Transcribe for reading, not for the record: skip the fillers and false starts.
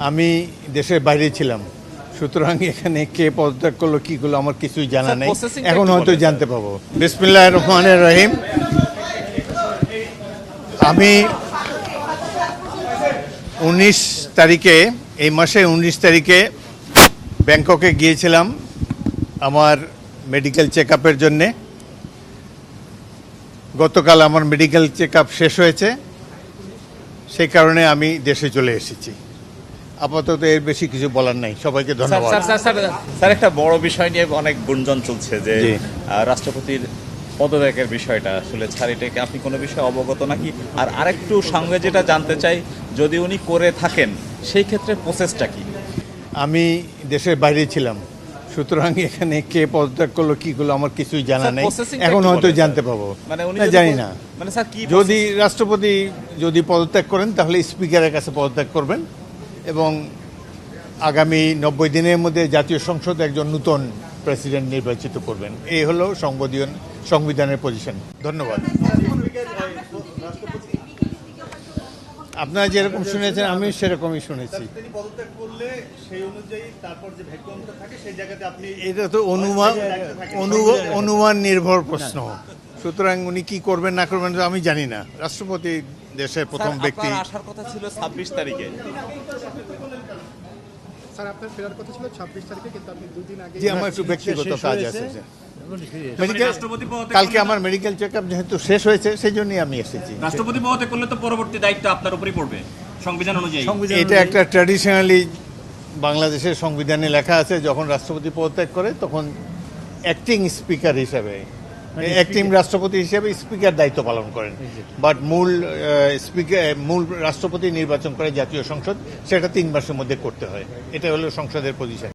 আমি দেশের বাইরে ছিলাম, সুতরাং এখানে কে পদত্যাগ করলো কি করলো আমার কিছুই জানা নেই। এখন হয়তো জানতে পাবো। বিসমিল্লাহির রহমানির রহিম। আমি 19 তারিখে, এই মাসে 19 তারিখে ব্যাংককে গিয়েছিলাম আমার মেডিকেল চেক আপের জন্যে। গতকাল আমার মেডিকেল চেক আপ শেষ হয়েছে, সেই কারণে আমি দেশে চলে এসেছি। আপাতত এর বেশি কিছু বলার নাই। সবাইকে ধন্যবাদ। স্যার, একটা বড় বিষয় নিয়ে অনেক গুঞ্জন চলছে যে রাষ্ট্রপতির পদত্যাগের বিষয়টা, আসলে স্যার এটাকে আপনি কোনো বিষয়ে অবগত নাকি? আর আরেকটু সঙ্গে যেটা জানতে চাই, যদি উনি করে থাকেন সেই ক্ষেত্রে প্রসেসটা কি? আমি দেশের বাইরে ছিলাম, সুতরাং এখানে কে পদত্যাগ করলো কি করলো আমার কিছুই জানা নেই। এখন হয়তো জানতে পাবো, জানি না। মানে স্যার কি, যদি রাষ্ট্রপতি যদি পদত্যাগ করেন তাহলে স্পিকারের কাছে পদত্যাগ করবেন এবং আগামী 90 দিনের মধ্যে জাতীয় সংসদ একজন নতুন প্রেসিডেন্ট নির্বাচিত করবেন। এই হলো সংবিধানের পজিশন। ধন্যবাদ। আপনারা যেরকম শুনেছেন আমি সেরকমই শুনেছি। এটা তো অনুমান নির্ভর প্রশ্ন, সুতরাং উনি কি করবেন না করবেন আমি জানি না। রাষ্ট্রপতি দেশের প্রথম ব্যক্তি। আসার কথা ছিল 26 তারিখে। স্যার, আপনার ফেরার কথা ছিল 26 তারিখে, কিন্তু আপনি 2 দিন আগে। জি, আমার একটু ব্যক্তিগত কাজ আছে। কালকে আমার মেডিকেল চেক আপ যেহেতু শেষ হয়েছে সেই জন্যই আমি এসেছি। রাষ্ট্রপতি পদত্যাগ করলে তো পরবর্তী দায়িত্ব আপনার উপরই পড়বে সংবিধান অনুযায়ী। এটা একটা ট্র্যাডিশনালি বাংলাদেশের সংবিধানে লেখা আছে, যখন রাষ্ট্রপতি পদত্যাগ করে তখন অ্যাক্টিং স্পিকার হিসাবে, অ্যাক্টিং রাষ্ট্রপতি হিসেবে স্পিকার দায়িত্ব পালন করেন। বাট মূল রাষ্ট্রপতি নির্বাচন করে জাতীয় সংসদ, সেটা 3 মাসের মধ্যে করতে হয়। এটা হলো সংসদের পজিশন।